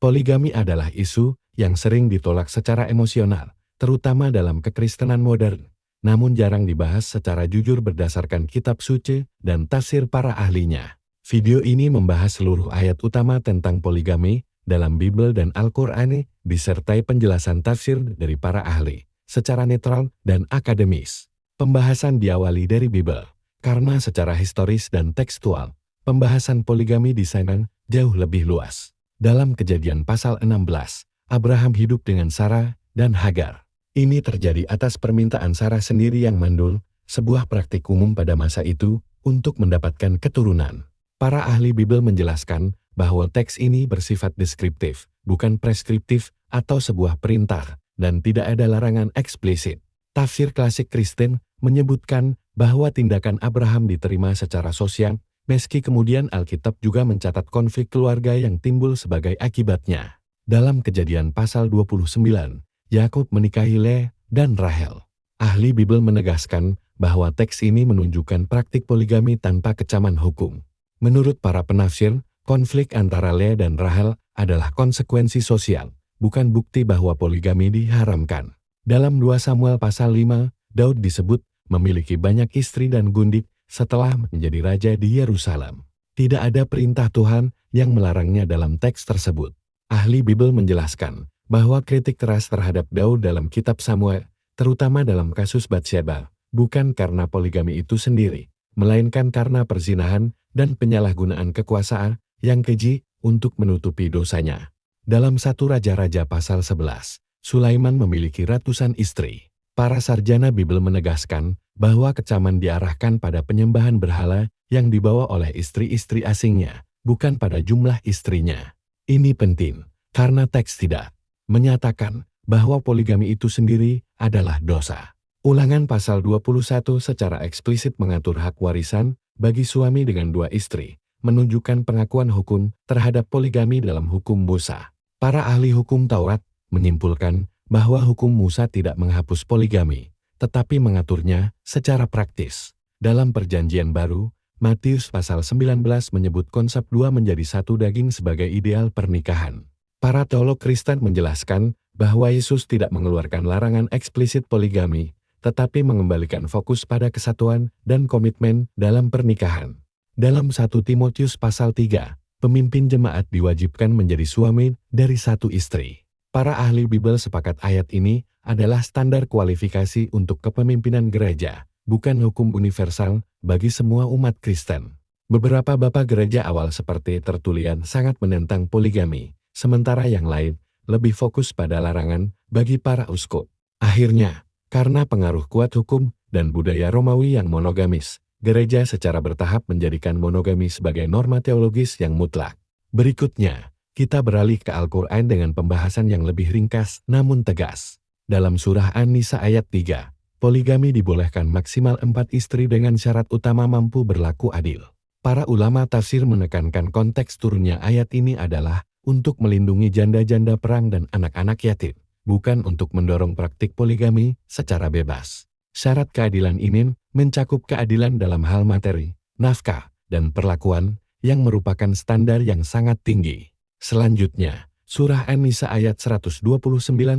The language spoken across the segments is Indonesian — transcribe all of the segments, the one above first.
Poligami adalah isu yang sering ditolak secara emosional, terutama dalam kekristenan modern, namun jarang dibahas secara jujur berdasarkan kitab suci dan tafsir para ahlinya. Video ini membahas seluruh ayat utama tentang poligami dalam Bible dan Al-Qur'an, disertai penjelasan tafsir dari para ahli, secara netral dan akademis. Pembahasan diawali dari Bible, karena secara historis dan tekstual, pembahasan poligami di sana jauh lebih luas. Dalam Kejadian pasal 16, Abraham hidup dengan Sarah dan Hagar. Ini terjadi atas permintaan Sarah sendiri yang mandul, sebuah praktik umum pada masa itu, untuk mendapatkan keturunan. Para ahli Bible menjelaskan bahwa teks ini bersifat deskriptif, bukan preskriptif atau sebuah perintah, dan tidak ada larangan eksplisit. Tafsir klasik Kristen menyebutkan bahwa tindakan Abraham diterima secara sosial, meski kemudian Alkitab juga mencatat konflik keluarga yang timbul sebagai akibatnya. Dalam Kejadian pasal 29, Yakub menikahi Leah dan Rahel. Ahli Bible menegaskan bahwa teks ini menunjukkan praktik poligami tanpa kecaman hukum. Menurut para penafsir, konflik antara Leah dan Rahel adalah konsekuensi sosial, bukan bukti bahwa poligami diharamkan. Dalam 2 Samuel pasal 5, Daud disebut memiliki banyak istri dan gundik setelah menjadi raja di Yerusalem. Tidak ada perintah Tuhan yang melarangnya dalam teks tersebut. Ahli Bible menjelaskan bahwa kritik keras terhadap Daud dalam kitab Samuel, terutama dalam kasus Batsyeba, bukan karena poligami itu sendiri, melainkan karena perzinahan dan penyalahgunaan kekuasaan yang keji untuk menutupi dosanya. Dalam 1 Raja-Raja pasal 11, Sulaiman memiliki ratusan istri. Para sarjana Bible menegaskan bahwa kecaman diarahkan pada penyembahan berhala yang dibawa oleh istri-istri asingnya, bukan pada jumlah istrinya. Ini penting, karena teks tidak menyatakan bahwa poligami itu sendiri adalah dosa. Ulangan pasal 21 secara eksplisit mengatur hak warisan bagi suami dengan 2 istri, menunjukkan pengakuan hukum terhadap poligami dalam hukum Musa. Para ahli hukum Taurat menyimpulkan bahwa hukum Musa tidak menghapus poligami, tetapi mengaturnya secara praktis. Dalam Perjanjian Baru, Matius pasal 19 menyebut konsep 2 menjadi 1 daging sebagai ideal pernikahan. Para teolog Kristen menjelaskan bahwa Yesus tidak mengeluarkan larangan eksplisit poligami, tetapi mengembalikan fokus pada kesatuan dan komitmen dalam pernikahan. Dalam 1 Timotius pasal 3, pemimpin jemaat diwajibkan menjadi suami dari 1 istri. Para ahli Bible sepakat ayat ini adalah standar kualifikasi untuk kepemimpinan gereja, bukan hukum universal bagi semua umat Kristen. Beberapa bapak gereja awal seperti Tertullian sangat menentang poligami, sementara yang lain lebih fokus pada larangan bagi para uskup. Akhirnya, karena pengaruh kuat hukum dan budaya Romawi yang monogamis, gereja secara bertahap menjadikan monogami sebagai norma teologis yang mutlak. Berikutnya, kita beralih ke Al-Qur'an dengan pembahasan yang lebih ringkas namun tegas. Dalam surah An-Nisa ayat 3, poligami dibolehkan maksimal 4 istri dengan syarat utama mampu berlaku adil. Para ulama tafsir menekankan konteks turunnya ayat ini adalah untuk melindungi janda-janda perang dan anak-anak yatim, bukan untuk mendorong praktik poligami secara bebas. Syarat keadilan ini mencakup keadilan dalam hal materi, nafkah, dan perlakuan yang merupakan standar yang sangat tinggi. Selanjutnya, surah An-Nisa ayat 129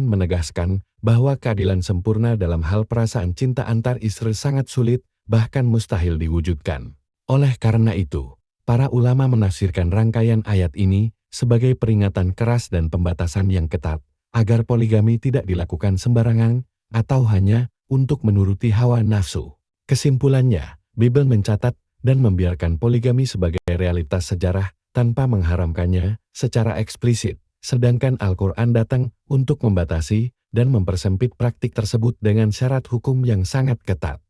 menegaskan bahwa keadilan sempurna dalam hal perasaan cinta antar istri sangat sulit, bahkan mustahil diwujudkan. Oleh karena itu, para ulama menafsirkan rangkaian ayat ini sebagai peringatan keras dan pembatasan yang ketat, agar poligami tidak dilakukan sembarangan atau hanya untuk menuruti hawa nafsu. Kesimpulannya, Bible mencatat dan membiarkan poligami sebagai realitas sejarah tanpa mengharamkannya secara eksplisit, sedangkan Al-Qur'an datang untuk membatasi dan mempersempit praktik tersebut dengan syarat hukum yang sangat ketat.